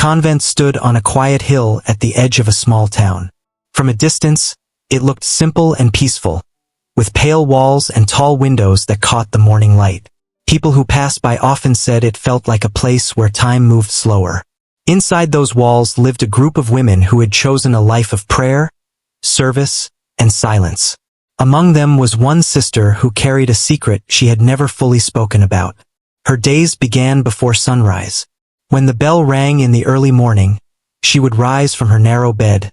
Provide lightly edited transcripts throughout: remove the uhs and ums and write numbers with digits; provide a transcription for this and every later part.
convent stood on a quiet hill at the edge of a small town. From a distance, it looked simple and peaceful, with pale walls and tall windows that caught the morning light. People who passed by often said it felt like a place where time moved slower. Inside those walls lived a group of women who had chosen a life of prayer, service, and silence. Among them was one sister who carried a secret she had never fully spoken about. Her days began before sunrise. When the bell rang in the early morning, she would rise from her narrow bed,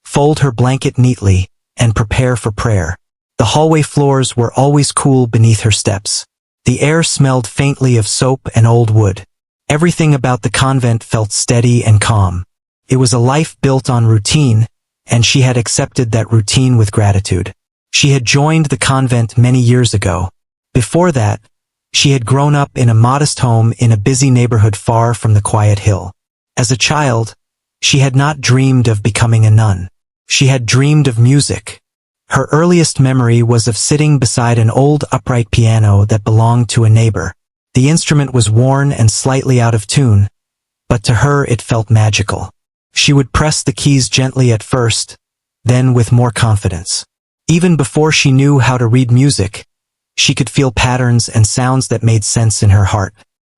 fold her blanket neatly, and prepare for prayer. The hallway floors were always cool beneath her steps. The air smelled faintly of soap and old wood. Everything about the convent felt steady and calm. It was a life built on routine, and she had accepted that routine with gratitude. She had joined the convent many years ago. Before that, she had grown up in a modest home in a busy neighborhood far from the quiet hill. As a child, she had not dreamed of becoming a nun. She had dreamed of music. Her earliest memory was of sitting beside an old upright piano that belonged to a neighbor. The instrument was worn and slightly out of tune, but to her it felt magical. She would press the keys gently at first, then with more confidence. Even before she knew how to read music, she could feel patterns and sounds that made sense in her heart.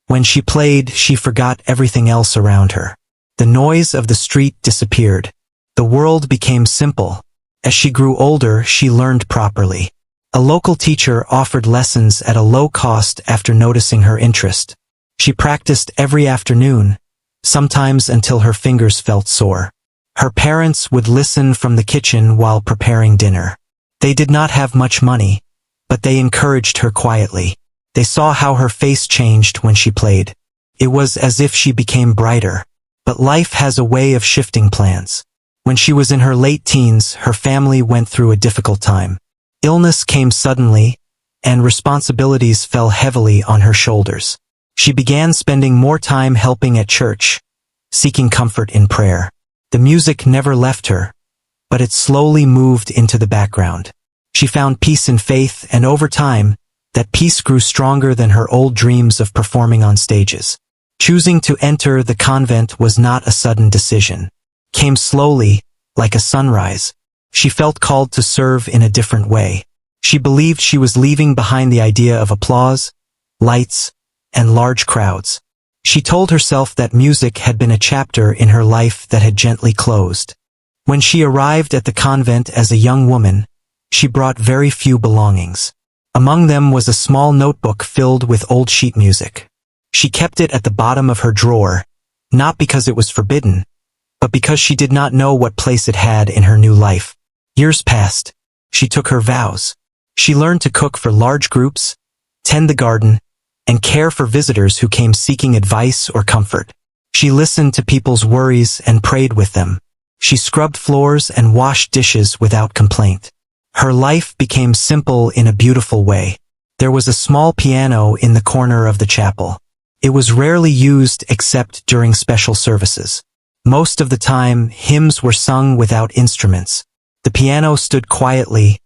When she played, she forgot everything else around her. The noise of the street disappeared. The world became simple. As she grew older, she learned properly. A local teacher offered lessons at a low cost after noticing her interest. She practiced every afternoon, sometimes until her fingers felt sore. Her parents would listen from the kitchen while preparing dinner. They did not have much money, but they encouraged her quietly. They saw how her face changed when she played. It was as if she became brighter. But life has a way of shifting plans. When she was in her late teens, her family went through a difficult time. Illness came suddenly, and responsibilities fell heavily on her shoulders. She began spending more time helping at church, seeking comfort in prayer. The music never left her, but it slowly moved into the background. She found peace in faith, and over time, that peace grew stronger than her old dreams of performing on stages. Choosing to enter the convent was not a sudden decision. It came slowly, like a sunrise. She felt called to serve in a different way. She believed she was leaving behind the idea of applause, lights, and large crowds. She told herself that music had been a chapter in her life that had gently closed. When she arrived at the convent as a young woman, she brought very few belongings. Among them was a small notebook filled with old sheet music. She kept it at the bottom of her drawer, not because it was forbidden, but because she did not know what place it had in her new life. Years passed. She took her vows. She learned to cook for large groups, tend the garden, and care for visitors who came seeking advice or comfort. She listened to people's worries and prayed with them. She scrubbed floors and washed dishes without complaint. Her life became simple in a beautiful way. There was a small piano in the corner of the chapel. It was rarely used except during special services. Most of the time, hymns were sung without instruments. The piano stood quietly,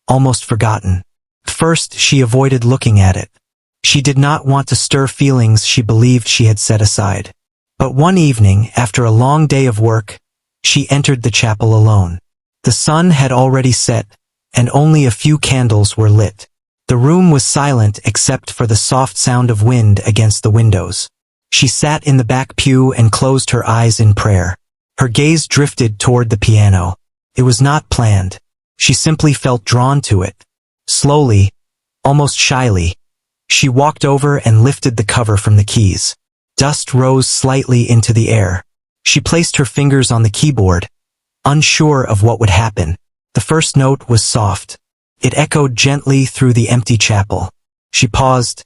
almost forgotten. At first, she avoided looking at it. She did not want to stir feelings she believed she had set aside. But one evening, after a long day of work, she entered the chapel alone. The sun had already set, and only a few candles were lit. The room was silent except for the soft sound of wind against the windows. She sat in the back pew and closed her eyes in prayer. Her gaze drifted toward the piano. It was not planned. She simply felt drawn to it. Slowly, almost shyly, she walked over and lifted the cover from the keys. Dust rose slightly into the air. She placed her fingers on the keyboard, unsure of what would happen. The first note was soft. It echoed gently through the empty chapel. She paused,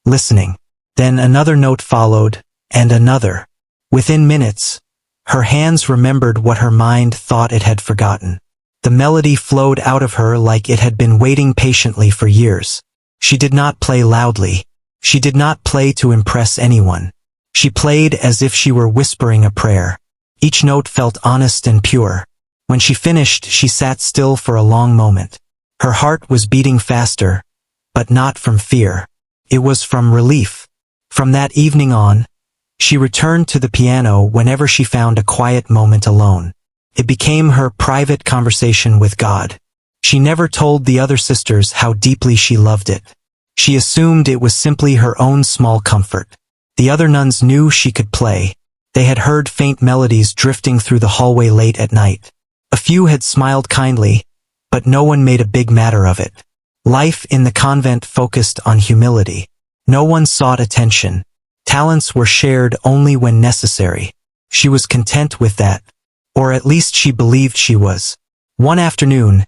listening. Then another note followed, and another. Within minutes, her hands remembered what her mind thought it had forgotten. The melody flowed out of her like it had been waiting patiently for years. She did not play loudly. She did not play to impress anyone. She played as if she were whispering a prayer. Each note felt honest and pure. When she finished, she sat still for a long moment. Her heart was beating faster, but not from fear. It was from relief. From that evening on, She returned to the piano whenever she found a quiet moment alone. It became her private conversation with God. She never told the other sisters how deeply she loved it. She assumed it was simply her own small comfort. The other nuns knew she could play. They had heard faint melodies drifting through the hallway late at night. A few had smiled kindly, but no one made a big matter of it. Life in the convent focused on humility. No one sought attention. Talents were shared only when necessary. She was content with that, or at least she believed she was. One afternoon,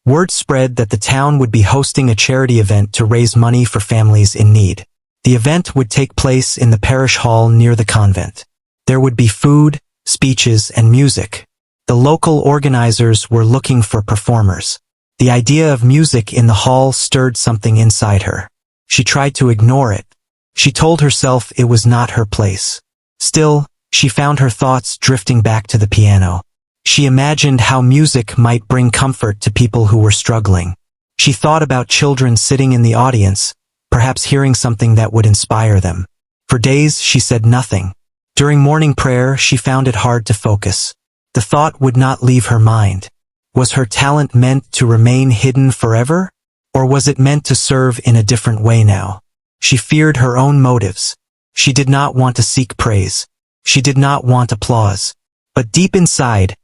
word spread that the town would be hosting a charity event to raise money for families in need. The event would take place in the parish hall near the convent. There would be food, speeches, and music. The local organizers were looking for performers. The idea of music in the hall stirred something inside her. She tried to ignore it. She told herself it was not her place. Still, she found her thoughts drifting back to the piano. She imagined how music might bring comfort to people who were struggling. She thought about children sitting in the audience, perhaps hearing something that would inspire them. For days, she said nothing. During morning prayer, she found it hard to focus. The thought would not leave her mind. Was her talent meant to remain hidden forever? Or was it meant to serve in a different way now? She feared her own motives. She did not want to seek praise. She did not want applause. But deep inside,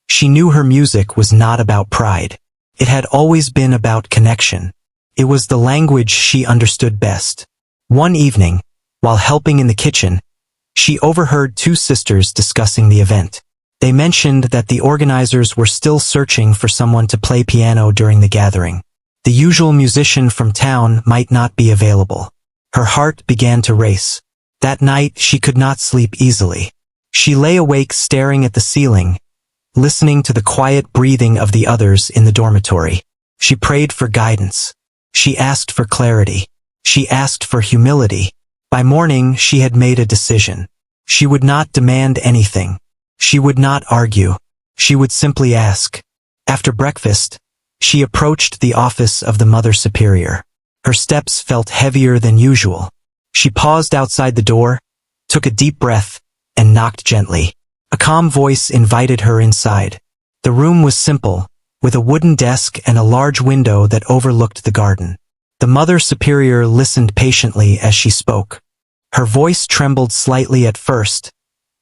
she knew her music was not about pride. It had always been about connection. It was the language she understood best. One evening, while helping in the kitchen, she overheard two sisters discussing the event. They mentioned that the organizers were still searching for someone to play piano during the gathering. The usual musician from town might not be available. Her heart began to race. That night, she could not sleep easily. She lay awake staring at the ceiling, listening to the quiet breathing of the others in the dormitory. She prayed for guidance. She asked for clarity. She asked for humility. By morning, she had made a decision. She would not demand anything. She would not argue. She would simply ask. After breakfast, she approached the office of the Mother Superior. Her steps felt heavier than usual. She paused outside the door, took a deep breath, and knocked gently. A calm voice invited her inside. The room was simple, with a wooden desk and a large window that overlooked the garden. The Mother Superior listened patiently as she spoke. Her voice trembled slightly at first,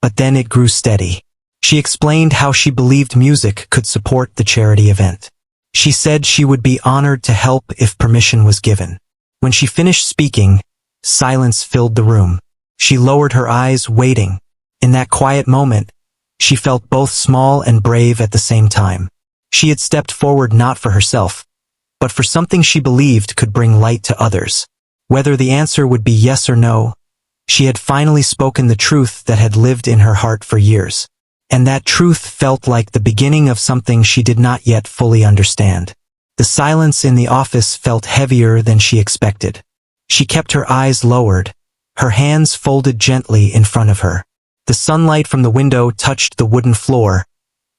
but then it grew steady. She explained how she believed music could support the charity event. She said she would be honored to help if permission was given. When she finished speaking, silence filled the room. She lowered her eyes, waiting. In that quiet moment, she felt both small and brave at the same time. She had stepped forward not for herself, but for something she believed could bring light to others. Whether the answer would be yes or no, she had finally spoken the truth that had lived in her heart for years. And that truth felt like the beginning of something she did not yet fully understand. The silence in the office felt heavier than she expected. She kept her eyes lowered, her hands folded gently in front of her. The sunlight from the window touched the wooden floor,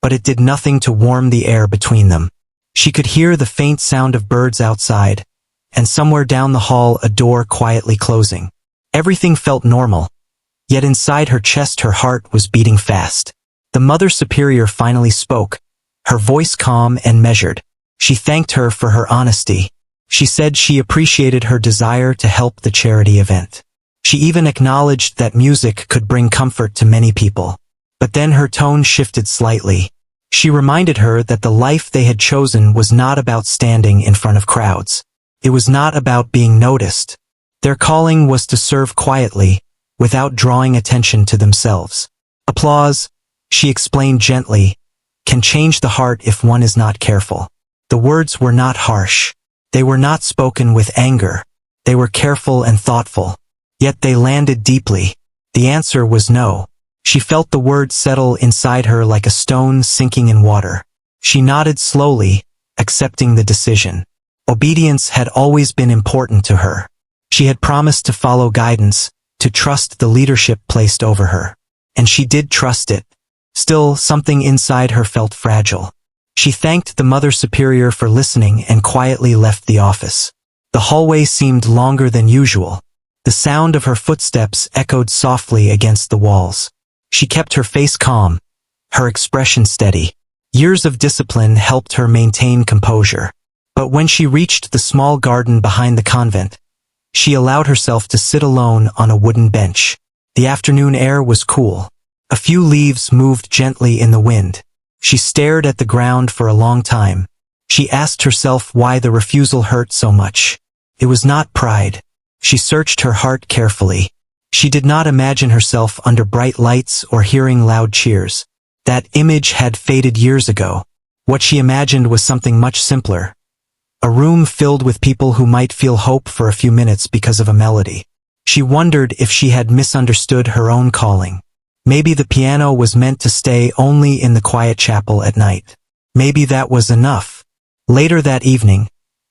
but it did nothing to warm the air between them. She could hear the faint sound of birds outside, and somewhere down the hall a door quietly closing. Everything felt normal, yet inside her chest her heart was beating fast. The Mother Superior finally spoke, her voice calm and measured. She thanked her for her honesty. She said she appreciated her desire to help the charity event. She even acknowledged that music could bring comfort to many people. But then her tone shifted slightly. She reminded her that the life they had chosen was not about standing in front of crowds. It was not about being noticed. Their calling was to serve quietly, without drawing attention to themselves. Applause, she explained gently, can change the heart if one is not careful. The words were not harsh. They were not spoken with anger. They were careful and thoughtful. Yet they landed deeply. The answer was no. She felt the words settle inside her like a stone sinking in water. She nodded slowly, accepting the decision. Obedience had always been important to her. She had promised to follow guidance, to trust the leadership placed over her. And she did trust it. Still, something inside her felt fragile. She thanked the Mother Superior for listening and quietly left the office. The hallway seemed longer than usual. The sound of her footsteps echoed softly against the walls. She kept her face calm, her expression steady. Years of discipline helped her maintain composure. But when she reached the small garden behind the convent, she allowed herself to sit alone on a wooden bench. The afternoon air was cool. A few leaves moved gently in the wind. She stared at the ground for a long time. She asked herself why the refusal hurt so much. It was not pride. She searched her heart carefully. She did not imagine herself under bright lights or hearing loud cheers. That image had faded years ago. What she imagined was something much simpler. A room filled with people who might feel hope for a few minutes because of a melody. She wondered if she had misunderstood her own calling. Maybe the piano was meant to stay only in the quiet chapel at night. Maybe that was enough. Later that evening,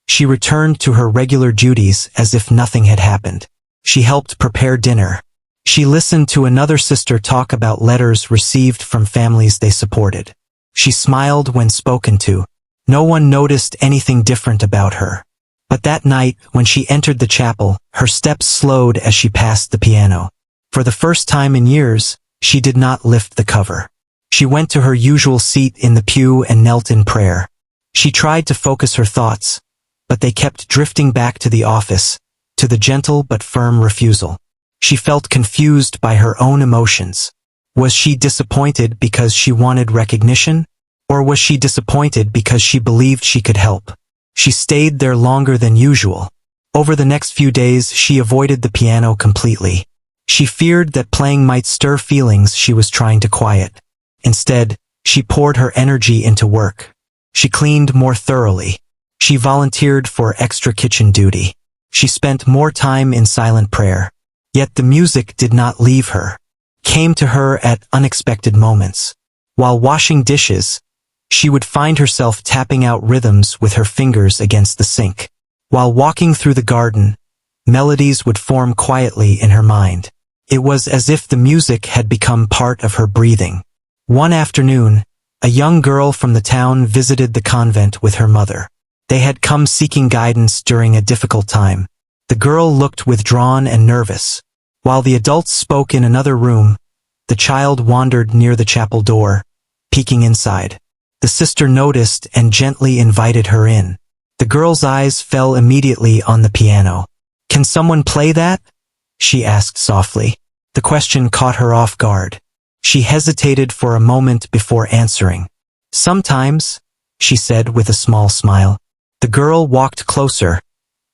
she returned to her regular duties as if nothing had happened. She helped prepare dinner. She listened to another sister talk about letters received from families they supported. She smiled when spoken to. No one noticed anything different about her. But that night, when she entered the chapel, her steps slowed as she passed the piano. For the first time in years, she did not lift the cover. She went to her usual seat in the pew and knelt in prayer. She tried to focus her thoughts, but they kept drifting back to the office, to the gentle but firm refusal. She felt confused by her own emotions. Was she disappointed because she wanted recognition? Or was she disappointed because she believed she could help? She stayed there longer than usual. Over the next few days, she avoided the piano completely. She feared that playing might stir feelings she was trying to quiet. Instead, she poured her energy into work. She cleaned more thoroughly. She volunteered for extra kitchen duty. She spent more time in silent prayer. Yet the music did not leave her. Came to her at unexpected moments. While washing dishes, she would find herself tapping out rhythms with her fingers against the sink. While walking through the garden, melodies would form quietly in her mind. It was as if the music had become part of her breathing. One afternoon, a young girl from the town visited the convent with her mother. They had come seeking guidance during a difficult time. The girl looked withdrawn and nervous. While the adults spoke in another room, the child wandered near the chapel door, peeking inside. The sister noticed and gently invited her in. The girl's eyes fell immediately on the piano. "Can someone play that?" she asked softly. The question caught her off guard. She hesitated for a moment before answering. "Sometimes," she said with a small smile. The girl walked closer,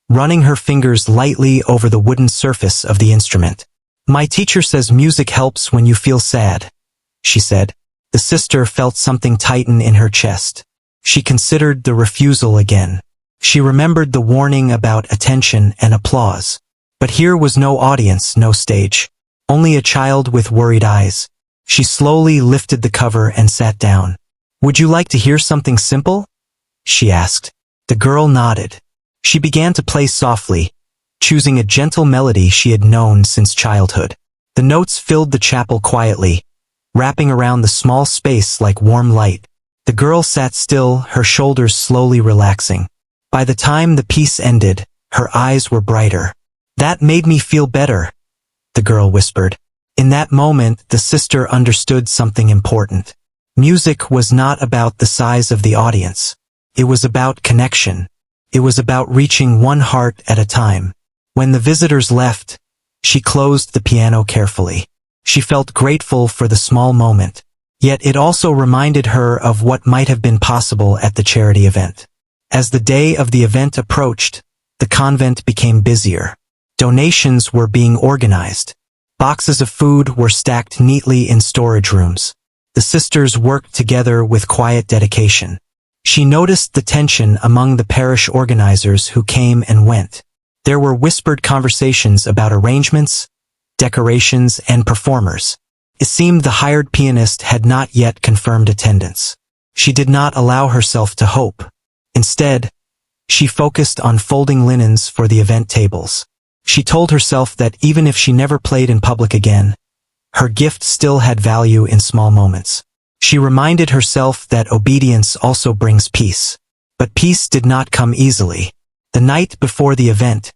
running her fingers lightly over the wooden surface of the instrument. "My teacher says music helps when you feel sad," she said. The sister felt something tighten in her chest. She considered the refusal again. She remembered the warning about attention and applause. But here was no audience, no stage. Only a child with worried eyes. She slowly lifted the cover and sat down. "Would you like to hear something simple?" she asked. The girl nodded. She began to play softly, choosing a gentle melody she had known since childhood. The notes filled the chapel quietly, wrapping around the small space like warm light. The girl sat still, her shoulders slowly relaxing. By the time the piece ended, her eyes were brighter. "That made me feel better," the girl whispered. In that moment, the sister understood something important. Music was not about the size of the audience. It was about connection. It was about reaching one heart at a time. When the visitors left, she closed the piano carefully. She felt grateful for the small moment, yet it also reminded her of what might have been possible at the charity event. As the day of the event approached, the convent became busier. Donations were being organized. Boxes of food were stacked neatly in storage rooms. The sisters worked together with quiet dedication. She noticed the tension among the parish organizers who came and went. There were whispered conversations about arrangements, decorations, and performers. It seemed the hired pianist had not yet confirmed attendance. She did not allow herself to hope. Instead, she focused on folding linens for the event tables. She told herself that even if she never played in public again, her gift still had value in small moments. She reminded herself that obedience also brings peace. But peace did not come easily. The night before the event,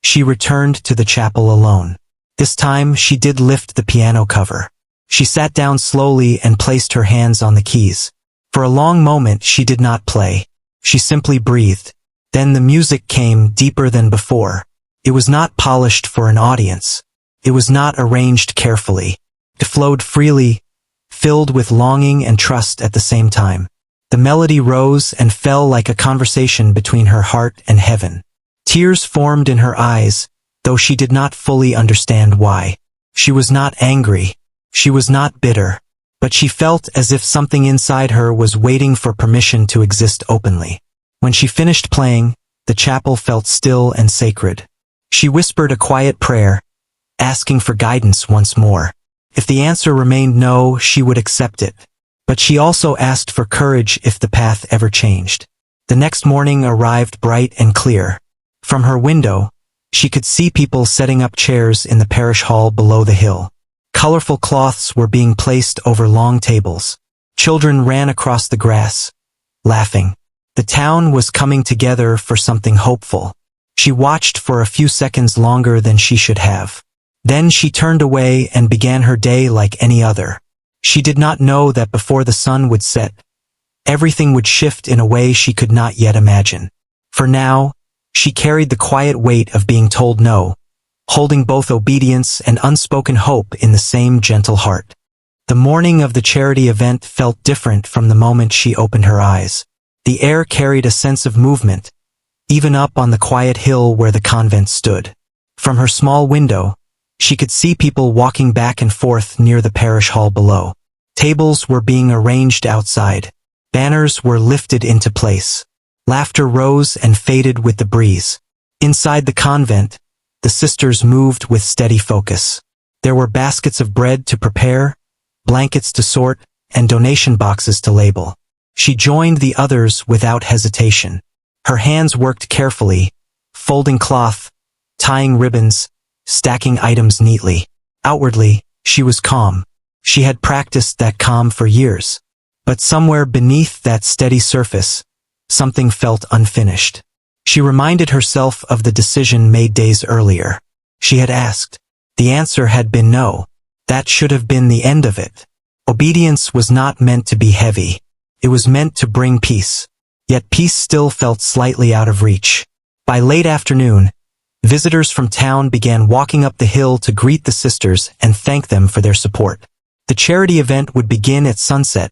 She returned to the chapel alone. This time she did lift the piano cover. She sat down slowly and placed her hands on the keys. For a long moment she did not play. She simply breathed. Then the music came deeper than before. It was not polished for an audience. It was not arranged carefully. It flowed freely, filled with longing and trust at the same time. The melody rose and fell like a conversation between her heart and heaven. Tears formed in her eyes, though she did not fully understand why. She was not angry. She was not bitter. But she felt as if something inside her was waiting for permission to exist openly. When she finished playing, the chapel felt still and sacred. She whispered a quiet prayer, asking for guidance once more. If the answer remained no, she would accept it. But she also asked for courage if the path ever changed. The next morning arrived bright and clear. From her window, she could see people setting up chairs in the parish hall below the hill. Colorful cloths were being placed over long tables. Children ran across the grass, laughing. The town was coming together for something hopeful. She watched for a few seconds longer than she should have. Then she turned away and began her day like any other. She did not know that before the sun would set, everything would shift in a way she could not yet imagine. For now, she carried the quiet weight of being told no, holding both obedience and unspoken hope in the same gentle heart. The morning of the charity event felt different from the moment she opened her eyes. The air carried a sense of movement, even up on the quiet hill where the convent stood. From her small window, she could see people walking back and forth near the parish hall below. Tables were being arranged outside. Banners were lifted into place. Laughter rose and faded with the breeze. Inside the convent, the sisters moved with steady focus. There were baskets of bread to prepare, blankets to sort, and donation boxes to label. She joined the others without hesitation. Her hands worked carefully, folding cloth, tying ribbons, stacking items neatly. Outwardly, she was calm. She had practiced that calm for years. But somewhere beneath that steady surface, something felt unfinished. She reminded herself of the decision made days earlier. She had asked. The answer had been no. That should have been the end of it. Obedience was not meant to be heavy. It was meant to bring peace. Yet peace still felt slightly out of reach. By late afternoon, visitors from town began walking up the hill to greet the sisters and thank them for their support. The charity event would begin at sunset,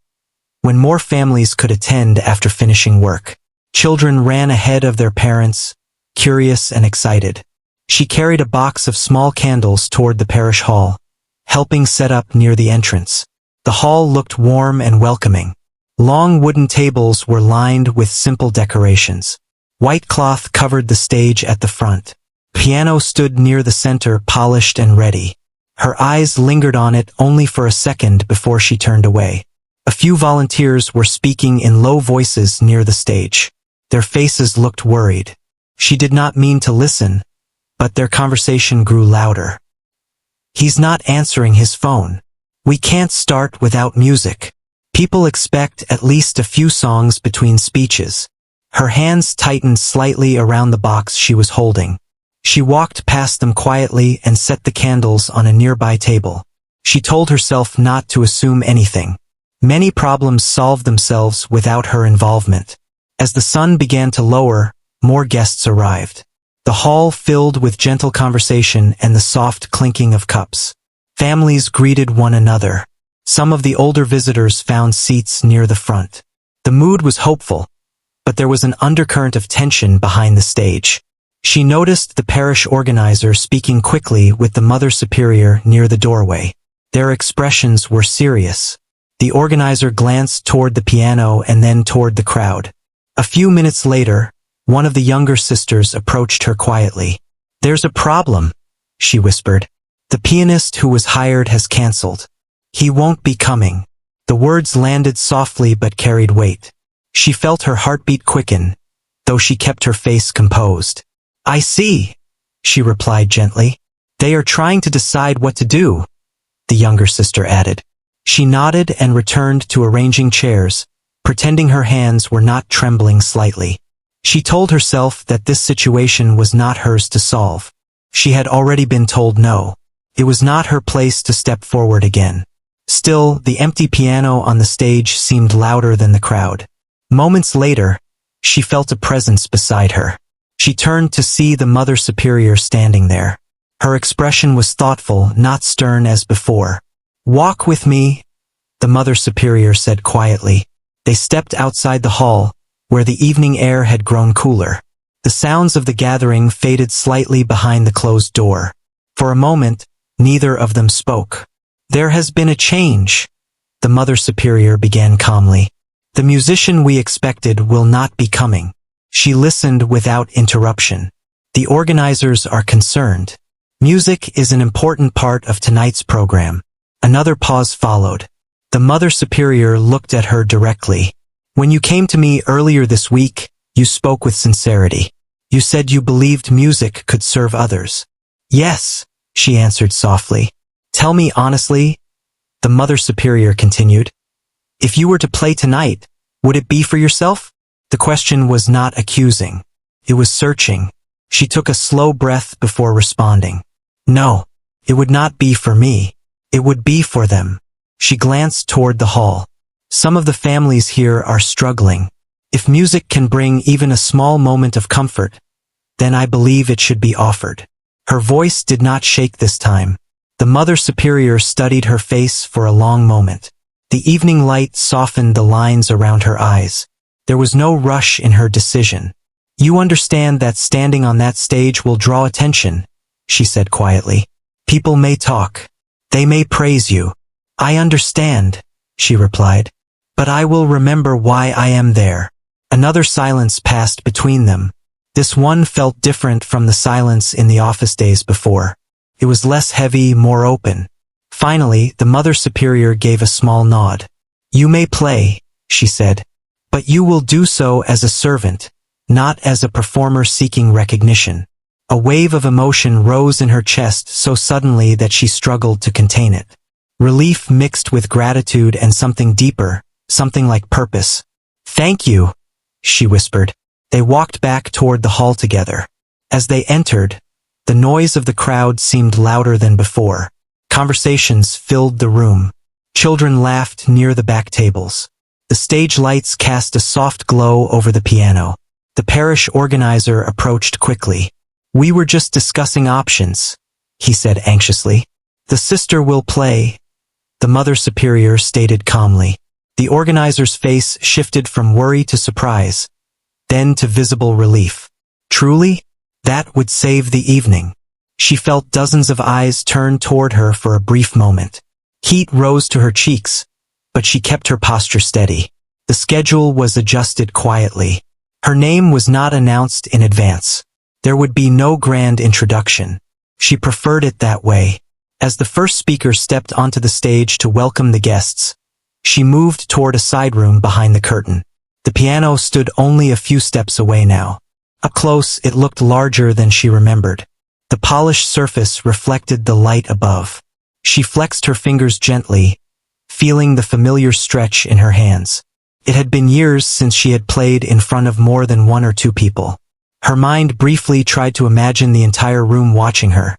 when more families could attend after finishing work. Children ran ahead of their parents, curious and excited. She carried a box of small candles toward the parish hall, helping set up near the entrance. The hall looked warm and welcoming. Long wooden tables were lined with simple decorations. White cloth covered the stage at the front. Piano stood near the center, polished and ready. Her eyes lingered on it only for a second before she turned away. A few volunteers were speaking in low voices near the stage. Their faces looked worried. She did not mean to listen, but their conversation grew louder. He's not answering his phone. We can't start without music. People expect at least a few songs between speeches. Her hands tightened slightly around the box she was holding. She walked past them quietly and set the candles on a nearby table. She told herself not to assume anything. Many problems solved themselves without her involvement. As the sun began to lower, more guests arrived. The hall filled with gentle conversation and the soft clinking of cups. Families greeted one another. Some of the older visitors found seats near the front. The mood was hopeful, but there was an undercurrent of tension behind the stage. She noticed the parish organizer speaking quickly with the Mother Superior near the doorway. Their expressions were serious. The organizer glanced toward the piano and then toward the crowd. A few minutes later, one of the younger sisters approached her quietly. "There's a problem," she whispered. "The pianist who was hired has canceled. He won't be coming." The words landed softly but carried weight. She felt her heartbeat quicken, though she kept her face composed. "I see," she replied gently. "They are trying to decide what to do," the younger sister added. She nodded and returned to arranging chairs, pretending her hands were not trembling slightly. She told herself that this situation was not hers to solve. She had already been told no. It was not her place to step forward again. Still, the empty piano on the stage seemed louder than the crowd. Moments later, she felt a presence beside her. She turned to see the Mother Superior standing there. Her expression was thoughtful, not stern as before. "Walk with me," the Mother Superior said quietly. They stepped outside the hall, where the evening air had grown cooler. The sounds of the gathering faded slightly behind the closed door. For a moment, neither of them spoke. "There has been a change," the Mother Superior began calmly. "The musician we expected will not be coming." She listened without interruption. "The organizers are concerned. Music is an important part of tonight's program." Another pause followed. The Mother Superior looked at her directly. "When you came to me earlier this week, you spoke with sincerity. You said you believed music could serve others." "Yes," she answered softly. "Tell me honestly," the Mother Superior continued. "If you were to play tonight, would it be for yourself?" The question was not accusing. It was searching. She took a slow breath before responding. "No, it would not be for me. It would be for them." She glanced toward the hall. "Some of the families here are struggling. If music can bring even a small moment of comfort, then I believe it should be offered." Her voice did not shake this time. The Mother Superior studied her face for a long moment. The evening light softened the lines around her eyes. There was no rush in her decision. "You understand that standing on that stage will draw attention," she said quietly. "People may talk. They may praise you." "I understand," she replied. "But I will remember why I am there." Another silence passed between them. This one felt different from the silence in the office days before. It was less heavy, more open. Finally, the Mother Superior gave a small nod. "You may play," she said. "But you will do so as a servant, not as a performer seeking recognition." A wave of emotion rose in her chest so suddenly that she struggled to contain it. Relief mixed with gratitude and something deeper, something like purpose. "Thank you," she whispered. They walked back toward the hall together. As they entered, the noise of the crowd seemed louder than before. Conversations filled the room. Children laughed near the back tables. The stage lights cast a soft glow over the piano. The parish organizer approached quickly. "We were just discussing options," he said anxiously. "The sister will play," the Mother Superior stated calmly. The organizer's face shifted from worry to surprise, then to visible relief. Truly? That would save the evening. She felt dozens of eyes turn toward her for a brief moment. Heat rose to her cheeks, but she kept her posture steady. The schedule was adjusted quietly. Her name was not announced in advance. There would be no grand introduction. She preferred it that way. As the first speaker stepped onto the stage to welcome the guests, she moved toward a side room behind the curtain. The piano stood only a few steps away now. Up close, it looked larger than she remembered. The polished surface reflected the light above. She flexed her fingers gently, feeling the familiar stretch in her hands. It had been years since she had played in front of more than one or two people. Her mind briefly tried to imagine the entire room watching her,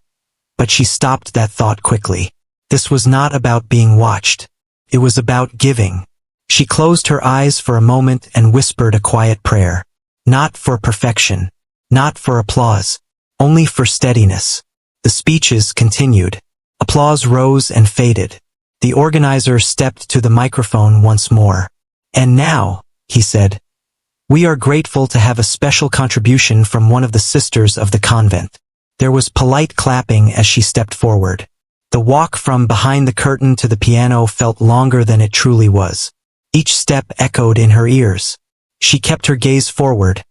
but she stopped that thought quickly. This was not about being watched. It was about giving. She closed her eyes for a moment and whispered a quiet prayer. Not for perfection, not for applause, only for steadiness. The speeches continued. Applause rose and faded. The organizer stepped to the microphone once more. "And now," he said, "we are grateful to have a special contribution from one of the sisters of the convent." There was polite clapping as she stepped forward. The walk from behind the curtain to the piano felt longer than it truly was. Each step echoed in her ears. She kept her gaze forward,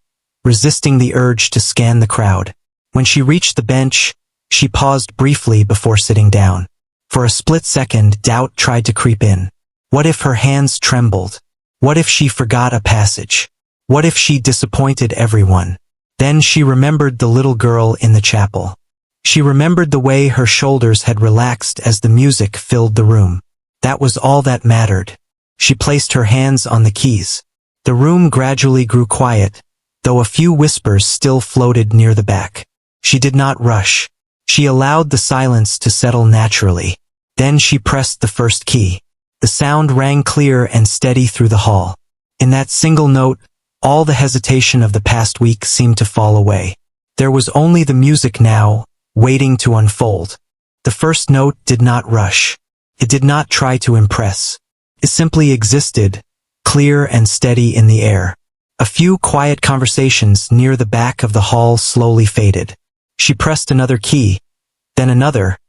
resisting the urge to scan the crowd. When she reached the bench, she paused briefly before sitting down. For a split second, doubt tried to creep in. What if her hands trembled? What if she forgot a passage? What if she disappointed everyone? Then she remembered the little girl in the chapel. She remembered the way her shoulders had relaxed as the music filled the room. That was all that mattered. She placed her hands on the keys. The room gradually grew quiet, though a few whispers still floated near the back. She did not rush. She allowed the silence to settle naturally. Then she pressed the first key. The sound rang clear and steady through the hall. In that single note, all the hesitation of the past week seemed to fall away. There was only the music now, waiting to unfold. The first note did not rush. It did not try to impress. It simply existed, clear and steady in the air. A few quiet conversations near the back of the hall slowly faded. She pressed another key, then another,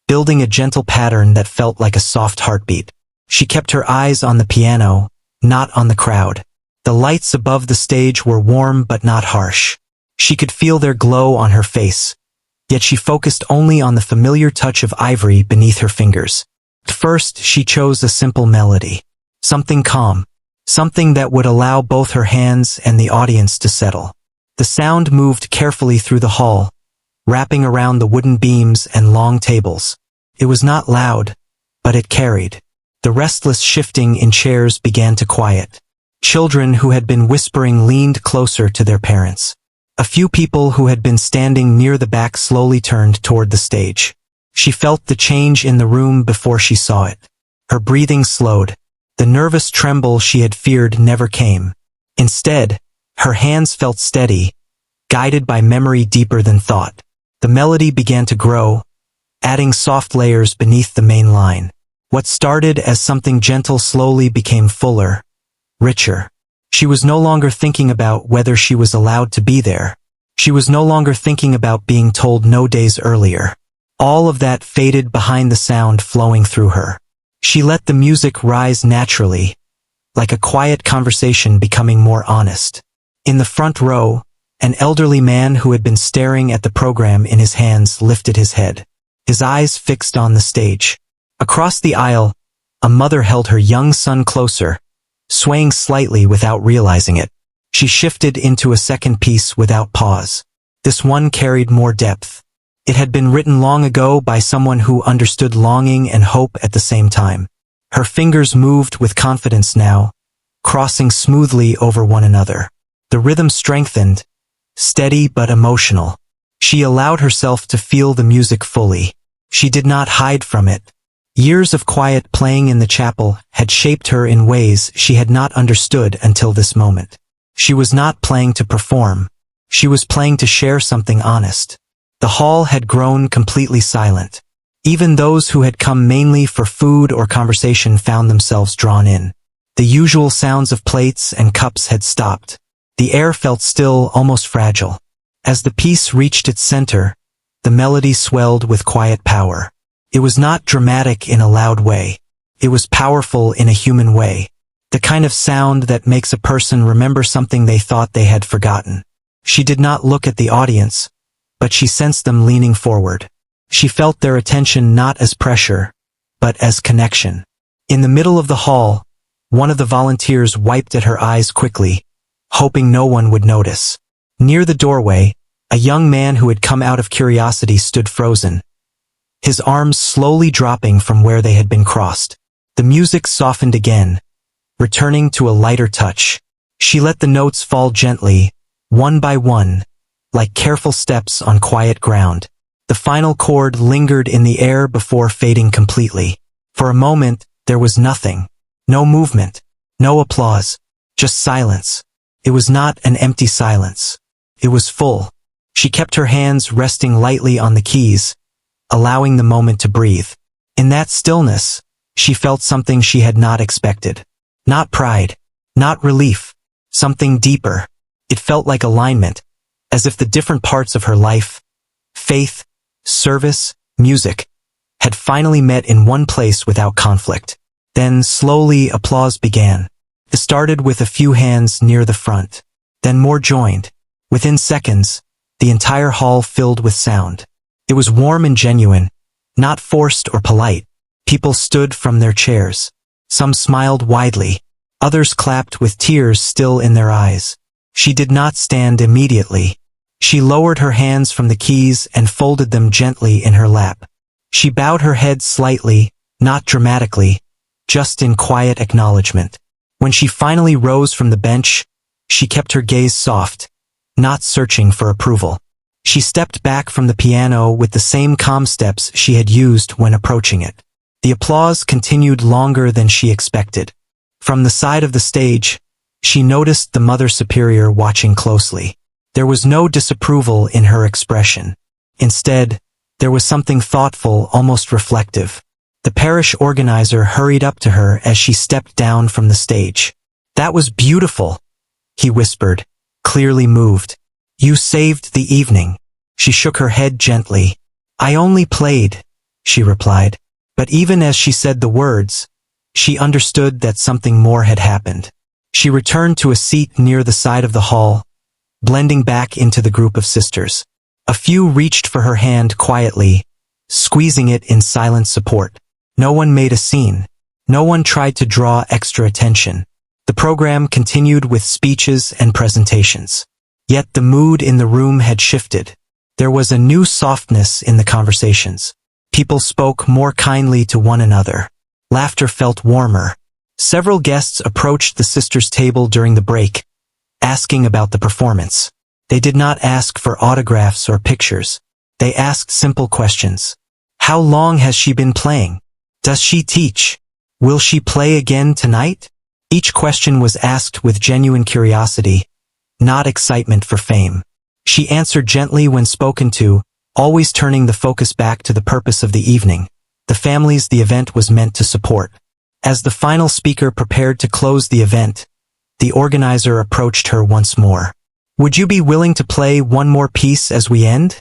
building a gentle pattern that felt like a soft heartbeat. She kept her eyes on the piano, not on the crowd. The lights above the stage were warm but not harsh. She could feel their glow on her face, yet she focused only on the familiar touch of ivory beneath her fingers. First, she chose a simple melody. Something calm. Something that would allow both her hands and the audience to settle. The sound moved carefully through the hall, wrapping around the wooden beams and long tables. It was not loud, but it carried. The restless shifting in chairs began to quiet. Children who had been whispering leaned closer to their parents. A few people who had been standing near the back slowly turned toward the stage. She felt the change in the room before she saw it. Her breathing slowed. The nervous tremble she had feared never came. Instead, her hands felt steady, guided by memory deeper than thought. The melody began to grow, adding soft layers beneath the main line. What started as something gentle slowly became fuller, richer. She was no longer thinking about whether she was allowed to be there. She was no longer thinking about being told no days earlier. All of that faded behind the sound flowing through her. She let the music rise naturally, like a quiet conversation becoming more honest. In the front row, an elderly man who had been staring at the program in his hands lifted his head, his eyes fixed on the stage. Across the aisle, a mother held her young son closer, swaying slightly without realizing it. She shifted into a second piece without pause. This one carried more depth. It had been written long ago by someone who understood longing and hope at the same time. Her fingers moved with confidence now, crossing smoothly over one another. The rhythm strengthened, steady but emotional. She allowed herself to feel the music fully. She did not hide from it. Years of quiet playing in the chapel had shaped her in ways she had not understood until this moment. She was not playing to perform. She was playing to share something honest. The hall had grown completely silent. Even those who had come mainly for food or conversation found themselves drawn in. The usual sounds of plates and cups had stopped. The air felt still, almost fragile. As the piece reached its center, the melody swelled with quiet power. It was not dramatic in a loud way. It was powerful in a human way. The kind of sound that makes a person remember something they thought they had forgotten. She did not look at the audience, but she sensed them leaning forward. She felt their attention not as pressure, but as connection. In the middle of the hall, one of the volunteers wiped at her eyes quickly, hoping no one would notice. Near the doorway, a young man who had come out of curiosity stood frozen, his arms slowly dropping from where they had been crossed. The music softened again, returning to a lighter touch. She let the notes fall gently, one by one, like careful steps on quiet ground. The final chord lingered in the air before fading completely. For a moment, there was nothing. No movement, no applause, just silence. It was not an empty silence. It was full. She kept her hands resting lightly on the keys, allowing the moment to breathe. In that stillness, she felt something she had not expected. Not pride, not relief, something deeper. It felt like alignment, as if the different parts of her life, faith, service, music, had finally met in one place without conflict. Then slowly applause began. It started with a few hands near the front. Then more joined. Within seconds, the entire hall filled with sound. It was warm and genuine, not forced or polite. People stood from their chairs. Some smiled widely. Others clapped with tears still in their eyes. She did not stand immediately. She lowered her hands from the keys and folded them gently in her lap. She bowed her head slightly, not dramatically, just in quiet acknowledgement. When she finally rose from the bench, she kept her gaze soft, not searching for approval. She stepped back from the piano with the same calm steps she had used when approaching it. The applause continued longer than she expected. From the side of the stage, she noticed the Mother Superior watching closely. There was no disapproval in her expression. Instead, there was something thoughtful, almost reflective. The parish organizer hurried up to her as she stepped down from the stage. "That was beautiful," he whispered, clearly moved. "You saved the evening." She shook her head gently. "I only played," she replied. But even as she said the words, she understood that something more had happened. She returned to a seat near the side of the hall, blending back into the group of sisters. A few reached for her hand quietly, squeezing it in silent support. No one made a scene. No one tried to draw extra attention. The program continued with speeches and presentations. Yet the mood in the room had shifted. There was a new softness in the conversations. People spoke more kindly to one another. Laughter felt warmer. Several guests approached the sisters' table during the break, asking about the performance. They did not ask for autographs or pictures. They asked simple questions. How long has she been playing? Does she teach? Will she play again tonight? Each question was asked with genuine curiosity, not excitement for fame. She answered gently when spoken to, always turning the focus back to the purpose of the evening, the families the event was meant to support. As the final speaker prepared to close the event, the organizer approached her once more. "Would you be willing to play one more piece as we end?"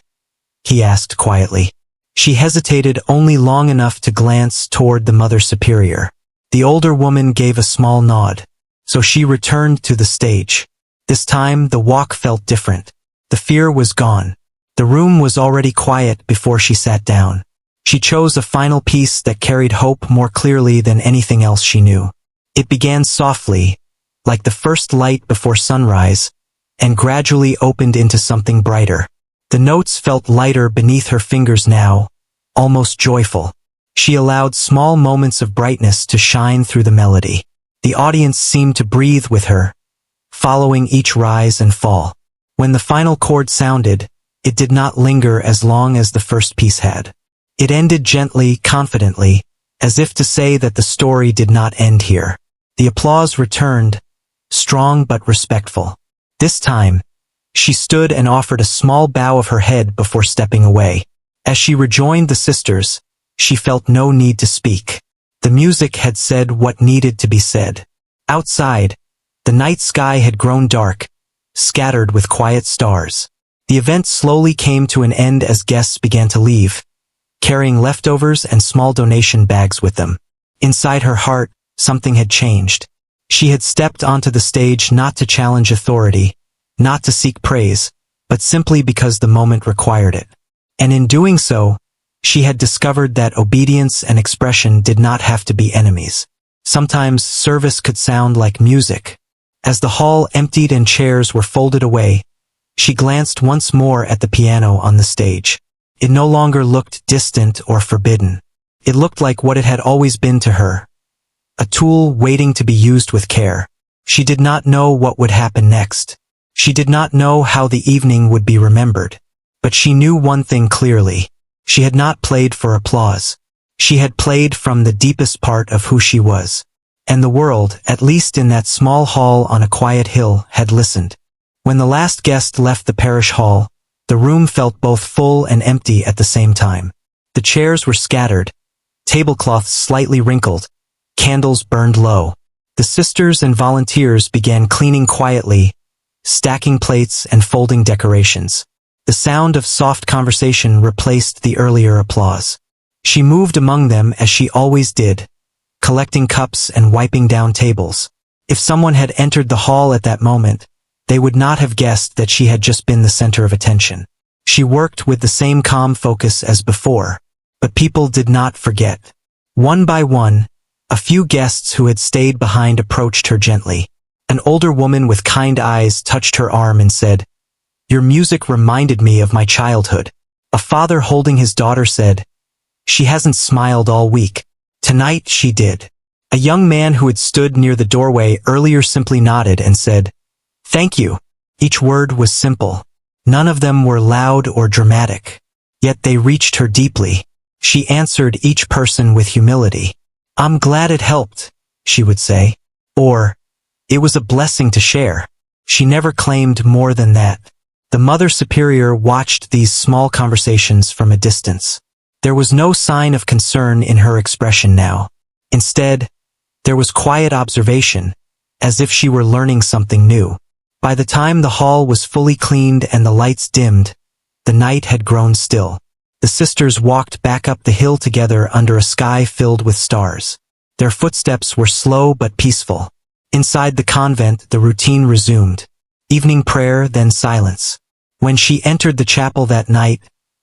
he asked quietly. She hesitated only long enough to glance toward the Mother Superior. The older woman gave a small nod, so she returned to the stage. This time the walk felt different. The fear was gone. The room was already quiet before she sat down. She chose a final piece that carried hope more clearly than anything else she knew. It began softly, like the first light before sunrise, and gradually opened into something brighter. The notes felt lighter beneath her fingers now, almost joyful. She allowed small moments of brightness to shine through the melody. The audience seemed to breathe with her, following each rise and fall. When the final chord sounded, it did not linger as long as the first piece had. It ended gently, confidently, as if to say that the story did not end here. The applause returned, strong but respectful. This time, she stood and offered a small bow of her head before stepping away. As she rejoined the sisters, she felt no need to speak. The music had said what needed to be said. Outside, the night sky had grown dark, scattered with quiet stars. The event slowly came to an end as guests began to leave, carrying leftovers and small donation bags with them. Inside her heart, something had changed. She had stepped onto the stage not to challenge authority, not to seek praise, but simply because the moment required it. And in doing so, she had discovered that obedience and expression did not have to be enemies. Sometimes service could sound like music. As the hall emptied and chairs were folded away, she glanced once more at the piano on the stage. It no longer looked distant or forbidden. It looked like what it had always been to her, a tool waiting to be used with care. She did not know what would happen next. She did not know how the evening would be remembered. But she knew one thing clearly. She had not played for applause. She had played from the deepest part of who she was. And the world, at least in that small hall on a quiet hill, had listened. When the last guest left the parish hall, the room felt both full and empty at the same time. The chairs were scattered, tablecloths slightly wrinkled, candles burned low. The sisters and volunteers began cleaning quietly, stacking plates and folding decorations. The sound of soft conversation replaced the earlier applause. She moved among them as she always did, collecting cups and wiping down tables. If someone had entered the hall at that moment, they would not have guessed that she had just been the center of attention. She worked with the same calm focus as before, but people did not forget. One by one, a few guests who had stayed behind approached her gently. An older woman with kind eyes touched her arm and said, "Your music reminded me of my childhood." A father holding his daughter said, "She hasn't smiled all week. Tonight she did." A young man who had stood near the doorway earlier simply nodded and said, "Thank you." Each word was simple, None of them were loud or dramatic. Yet they reached her deeply. She answered each person with humility. "I'm glad it helped," she would say. Or, "It was a blessing to share." She never claimed more than that. The Mother Superior watched these small conversations from a distance. There was no sign of concern in her expression now. Instead, there was quiet observation, as if she were learning something new. By the time the hall was fully cleaned and the lights dimmed, the night had grown still. The sisters walked back up the hill together under a sky filled with stars. Their footsteps were slow but peaceful. Inside the convent, the routine resumed. Evening prayer, then silence. When she entered the chapel that night,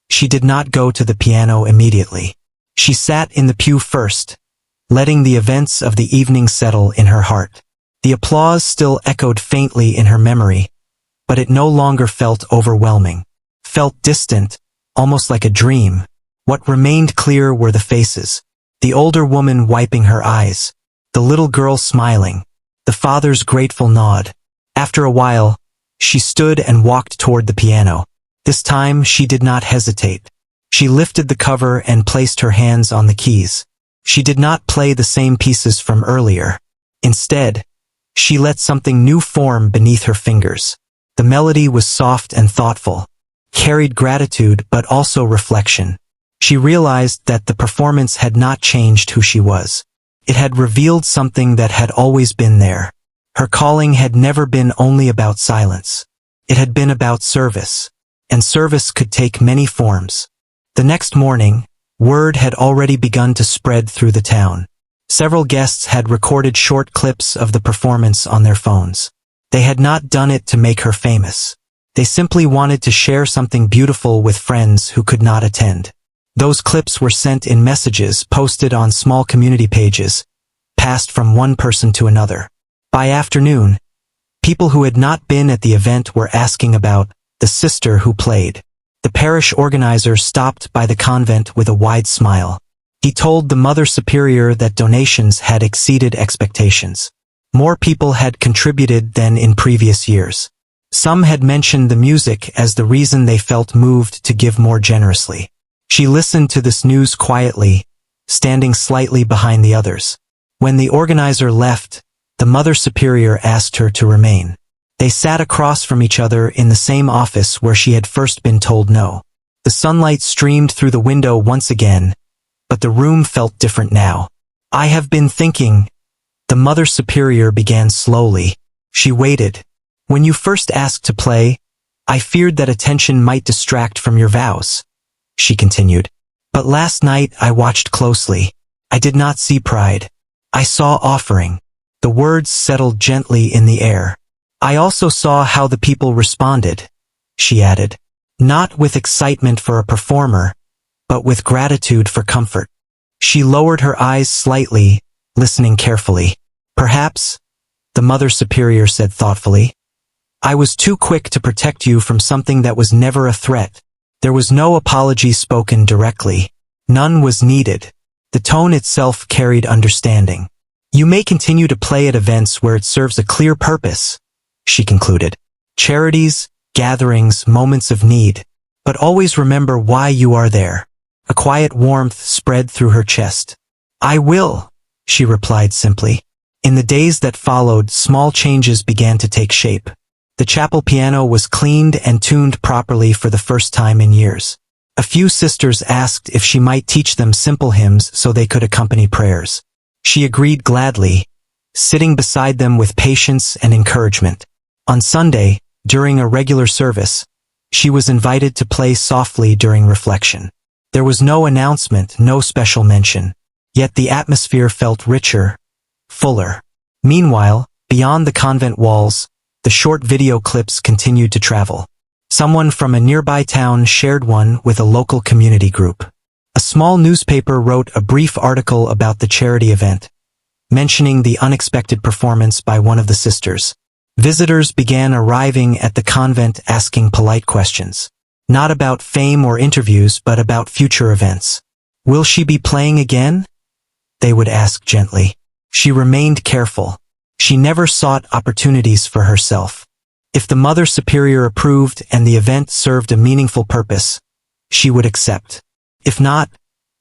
she did not go to the piano immediately. She sat in the pew first, letting the events of the evening settle in her heart. The applause still echoed faintly in her memory, but it no longer felt overwhelming. Felt distant, almost like a dream. What remained clear were the faces. The older woman wiping her eyes, the little girl smiling, the father's grateful nod. After a while, she stood and walked toward the piano. This time she did not hesitate. She lifted the cover and placed her hands on the keys. She did not play the same pieces from earlier. Instead, she let something new form beneath her fingers. The melody was soft and thoughtful, carried gratitude but also reflection. She realized that the performance had not changed who she was. It had revealed something that had always been there. Her calling had never been only about silence. It had been about service, and service could take many forms. The next morning, word had already begun to spread through the town. Several guests had recorded short clips of the performance on their phones. They had not done it to make her famous. They simply wanted to share something beautiful with friends who could not attend. Those clips were sent in messages posted on small community pages, passed from one person to another. By afternoon, people who had not been at the event were asking about the sister who played. The parish organizer stopped by the convent with a wide smile. He told the Mother Superior that donations had exceeded expectations. More people had contributed than in previous years. Some had mentioned the music as the reason they felt moved to give more generously. She listened to this news quietly, standing slightly behind the others. When the organizer left, the Mother Superior asked her to remain. They sat across from each other in the same office where she had first been told no. The sunlight streamed through the window once again, but the room felt different now. "I have been thinking," the Mother Superior began slowly. She waited. "When you first asked to play, I feared that attention might distract from your vows," she continued. "But last night I watched closely. I did not see pride. I saw offering." The words settled gently in the air. "I also saw how the people responded," she added. "Not with excitement for a performer, but with gratitude for comfort." She lowered her eyes slightly, listening carefully. "Perhaps," the Mother Superior said thoughtfully, "I was too quick to protect you from something that was never a threat." There was no apology spoken directly. None was needed. The tone itself carried understanding. "You may continue to play at events where it serves a clear purpose," she concluded. "Charities, gatherings, moments of need. But always remember why you are there." A quiet warmth spread through her chest. "I will," she replied simply. In the days that followed, small changes began to take shape. The chapel piano was cleaned and tuned properly for the first time in years. A few sisters asked if she might teach them simple hymns so they could accompany prayers. She agreed gladly, sitting beside them with patience and encouragement. On Sunday, during a regular service, she was invited to play softly during reflection. There was no announcement, no special mention, yet the atmosphere felt richer, fuller. Meanwhile, beyond the convent walls, the short video clips continued to travel. Someone from a nearby town shared one with a local community group. A small newspaper wrote a brief article about the charity event, mentioning the unexpected performance by one of the sisters. Visitors began arriving at the convent asking polite questions. Not about fame or interviews, but about future events. "Will she be playing again?" they would ask gently. She remained careful. She never sought opportunities for herself. If the Mother Superior approved and the event served a meaningful purpose, she would accept. If not,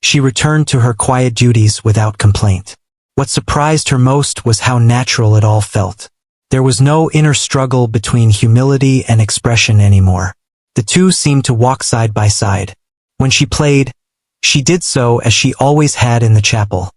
she returned to her quiet duties without complaint. What surprised her most was how natural it all felt. There was no inner struggle between humility and expression anymore. The two seemed to walk side by side. When she played, she did so as she always had in the chapel.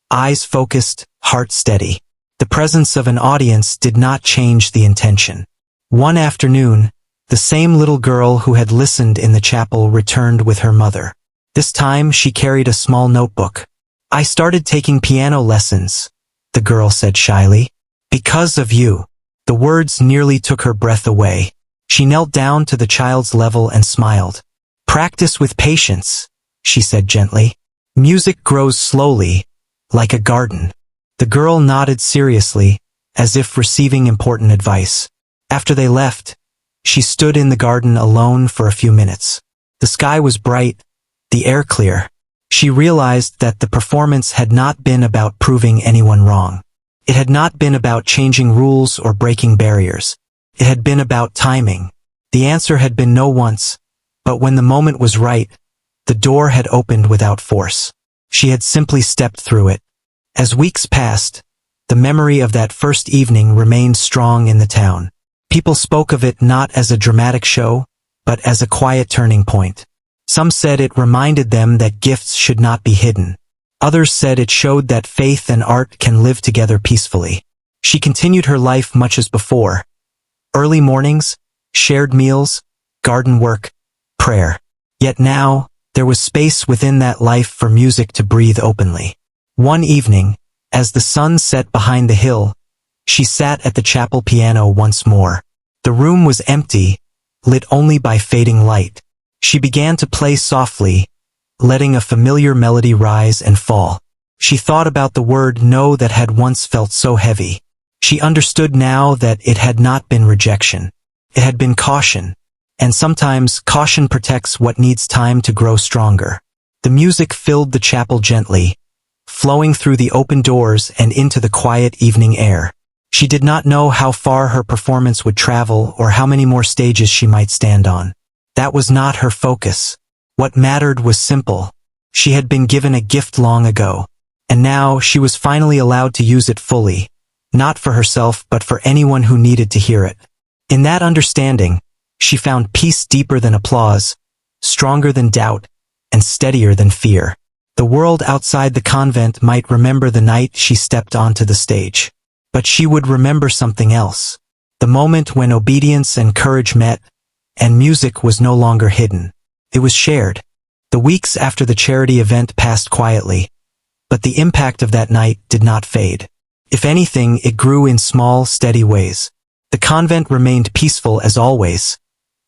Eyes focused, heart steady. The presence of an audience did not change the intention. One afternoon, the same little girl who had listened in the chapel returned with her mother. This time she carried a small notebook. "I started taking piano lessons," the girl said shyly. "Because of you." The words nearly took her breath away. She knelt down to the child's level and smiled. "Practice with patience," she said gently. "Music grows slowly, like a garden." The girl nodded seriously, as if receiving important advice. After they left, she stood in the garden alone for a few minutes. The sky was bright, the air clear. She realized that the performance had not been about proving anyone wrong. It had not been about changing rules or breaking barriers. It had been about timing. The answer had been no once, but when the moment was right, the door had opened without force. She had simply stepped through it. As weeks passed, the memory of that first evening remained strong in the town. People spoke of it not as a dramatic show, but as a quiet turning point. Some said it reminded them that gifts should not be hidden. Others said it showed that faith and art can live together peacefully. She continued her life much as before. Early mornings, shared meals, garden work, prayer. Yet now, there was space within that life for music to breathe openly. One evening, as the sun set behind the hill, she sat at the chapel piano once more. The room was empty, lit only by fading light. She began to play softly, letting a familiar melody rise and fall. She thought about the word no that had once felt so heavy. She understood now that it had not been rejection. It had been caution. And sometimes caution protects what needs time to grow stronger. The music filled the chapel gently, flowing through the open doors and into the quiet evening air. She did not know how far her performance would travel or how many more stages she might stand on. That was not her focus. What mattered was simple. She had been given a gift long ago, and now she was finally allowed to use it fully, not for herself but for anyone who needed to hear it. In that understanding, she found peace deeper than applause, stronger than doubt, and steadier than fear. The world outside the convent might remember the night she stepped onto the stage. But she would remember something else. The moment when obedience and courage met, and music was no longer hidden. It was shared. The weeks after the charity event passed quietly, but the impact of that night did not fade. If anything, it grew in small, steady ways. The convent remained peaceful as always,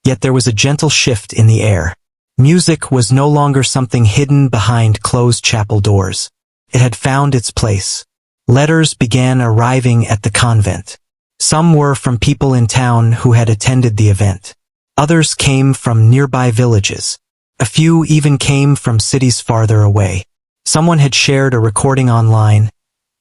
yet there was a gentle shift in the air. Music was no longer something hidden behind closed chapel doors. It had found its place. Letters began arriving at the convent. Some were from people in town who had attended the event. Others came from nearby villages. A few even came from cities farther away. Someone had shared a recording online,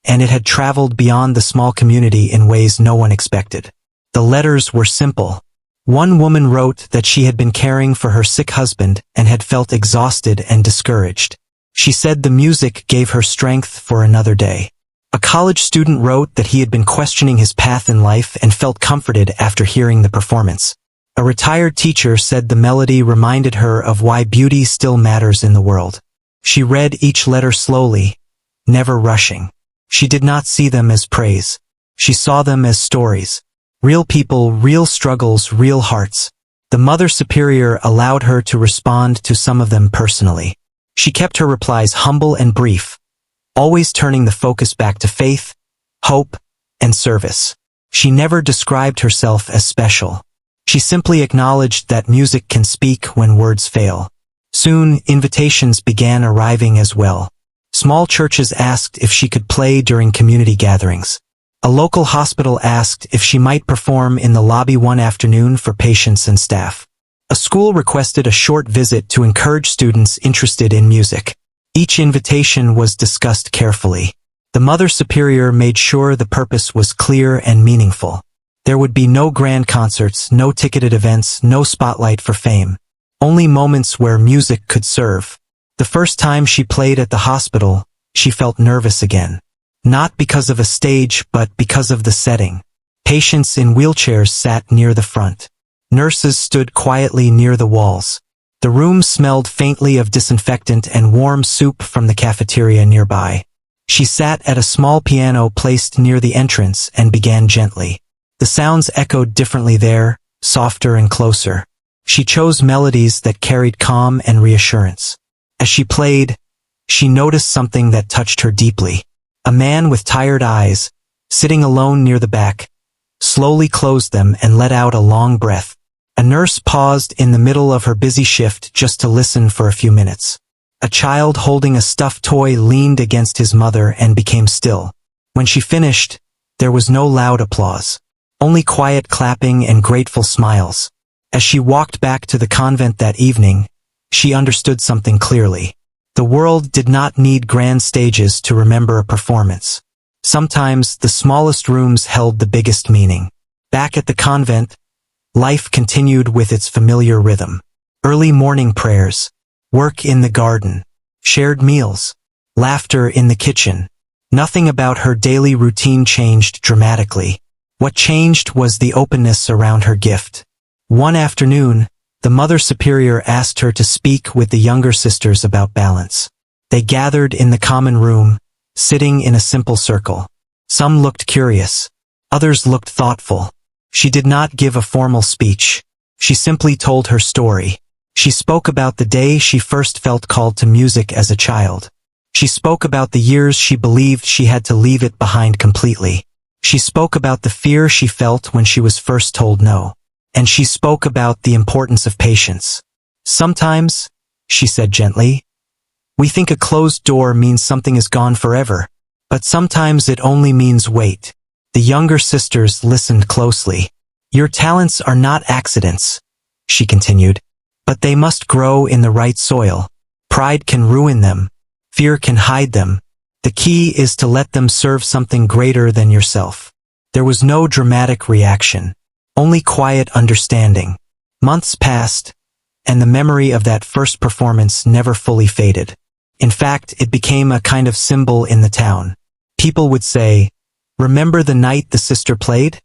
and it had traveled beyond the small community in ways no one expected. The letters were simple. One woman wrote that she had been caring for her sick husband and had felt exhausted and discouraged. She said the music gave her strength for another day. A college student wrote that he had been questioning his path in life and felt comforted after hearing the performance. A retired teacher said the melody reminded her of why beauty still matters in the world. She read each letter slowly, never rushing. She did not see them as praise. She saw them as stories. Real people, real struggles, real hearts. The Mother Superior allowed her to respond to some of them personally. She kept her replies humble and brief, always turning the focus back to faith, hope, and service. She never described herself as special. She simply acknowledged that music can speak when words fail. Soon, invitations began arriving as well. Small churches asked if she could play during community gatherings. A local hospital asked if she might perform in the lobby one afternoon for patients and staff. A school requested a short visit to encourage students interested in music. Each invitation was discussed carefully. The Mother Superior made sure the purpose was clear and meaningful. There would be no grand concerts, no ticketed events, no spotlight for fame. Only moments where music could serve. The first time she played at the hospital, she felt nervous again. Not because of a stage, but because of the setting. Patients in wheelchairs sat near the front. Nurses stood quietly near the walls. The room smelled faintly of disinfectant and warm soup from the cafeteria nearby. She sat at a small piano placed near the entrance and began gently. The sounds echoed differently there, softer and closer. She chose melodies that carried calm and reassurance. As she played, she noticed something that touched her deeply. A man with tired eyes, sitting alone near the back, slowly closed them and let out a long breath. A nurse paused in the middle of her busy shift just to listen for a few minutes. A child holding a stuffed toy leaned against his mother and became still. When she finished, there was no loud applause. Only quiet clapping and grateful smiles. As she walked back to the convent that evening, she understood something clearly. The world did not need grand stages to remember a performance. Sometimes the smallest rooms held the biggest meaning. Back at the convent, life continued with its familiar rhythm. Early morning prayers, work in the garden, shared meals, laughter in the kitchen. Nothing about her daily routine changed dramatically. What changed was the openness around her gift. One afternoon, the Mother Superior asked her to speak with the younger sisters about balance. They gathered in the common room, sitting in a simple circle. Some looked curious. Others looked thoughtful. She did not give a formal speech. She simply told her story. She spoke about the day she first felt called to music as a child. She spoke about the years she believed she had to leave it behind completely. She spoke about the fear she felt when she was first told no. And she spoke about the importance of patience. Sometimes, she said gently, we think a closed door means something is gone forever, but sometimes it only means wait. The younger sisters listened closely. Your talents are not accidents, she continued, but they must grow in the right soil. Pride can ruin them. Fear can hide them. The key is to let them serve something greater than yourself. There was no dramatic reaction. Only quiet understanding. Months passed, and the memory of that first performance never fully faded. In fact, it became a kind of symbol in the town. People would say, "Remember the night the sister played?"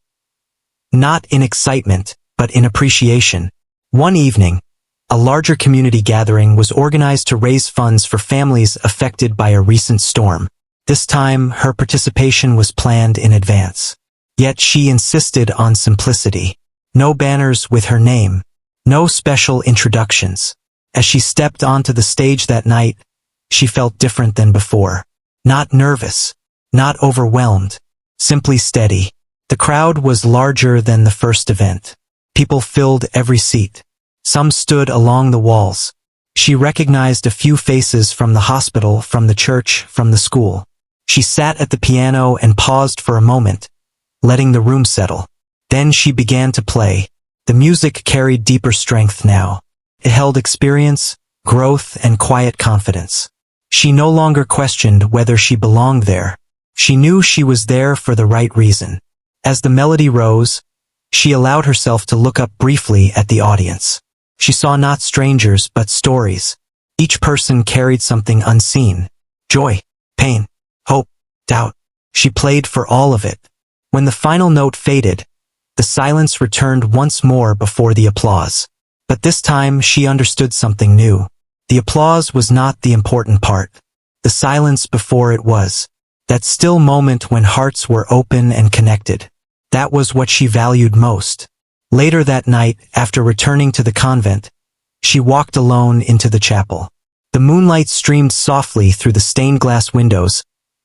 Not in excitement, but in appreciation. One evening, a larger community gathering was organized to raise funds for families affected by a recent storm. This time, her participation was planned in advance. Yet she insisted on simplicity. No banners with her name. No special introductions. As she stepped onto the stage that night, she felt different than before. Not nervous. Not overwhelmed. Simply steady. The crowd was larger than the first event. People filled every seat. Some stood along the walls. She recognized a few faces from the hospital, from the church, from the school. She sat at the piano and paused for a moment, letting the room settle. Then she began to play. The music carried deeper strength now. It held experience, growth, and quiet confidence. She no longer questioned whether she belonged there. She knew she was there for the right reason. As the melody rose, she allowed herself to look up briefly at the audience. She saw not strangers but stories. Each person carried something unseen. Joy, pain, hope, doubt. She played for all of it. When the final note faded, the silence returned once more before the applause. But this time she understood something new. The applause was not the important part. The silence before it was. That still moment when hearts were open and connected. That was what she valued most. Later that night, after returning to the convent, she walked alone into the chapel. The moonlight streamed softly through the stained glass windows,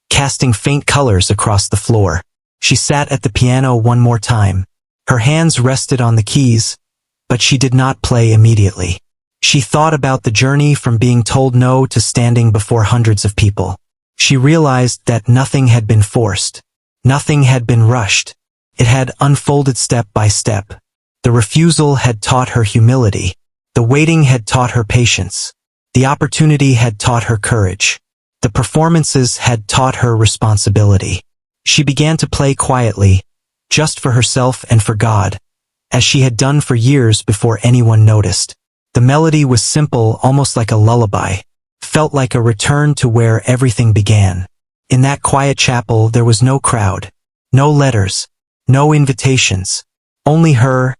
casting faint colors across the floor. She sat at the piano one more time. Her hands rested on the keys, but she did not play immediately. She thought about the journey from being told no to standing before hundreds of people. She realized that nothing had been forced. Nothing had been rushed. It had unfolded step by step. The refusal had taught her humility. The waiting had taught her patience. The opportunity had taught her courage. The performances had taught her responsibility. She began to play quietly, just for herself and for God, as she had done for years before anyone noticed. The melody was simple, almost like a lullaby, felt like a return to where everything began. In that quiet chapel there was no crowd, no letters, no invitations, only her,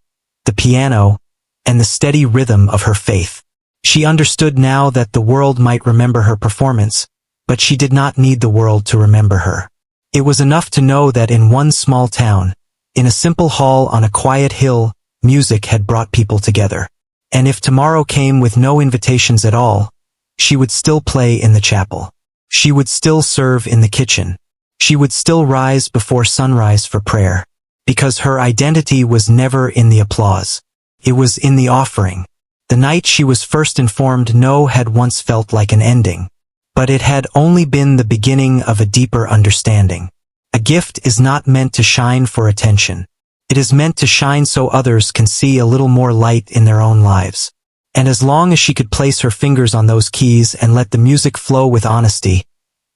the piano, and the steady rhythm of her faith. She understood now that the world might remember her performance, but she did not need the world to remember her. It was enough to know that in one small town, in a simple hall on a quiet hill, music had brought people together. And if tomorrow came with no invitations at all, she would still play in the chapel. She would still serve in the kitchen. She would still rise before sunrise for prayer. Because her identity was never in the applause. It was in the offering. The night she was first informed no had once felt like an ending. But it had only been the beginning of a deeper understanding. A gift is not meant to shine for attention. It is meant to shine so others can see a little more light in their own lives. And as long as she could place her fingers on those keys and let the music flow with honesty,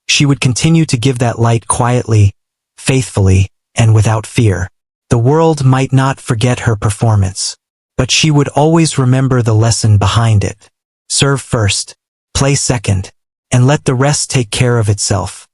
she would continue to give that light quietly, faithfully, and without fear. The world might not forget her performance, but she would always remember the lesson behind it. Serve first, play second, and let the rest take care of itself.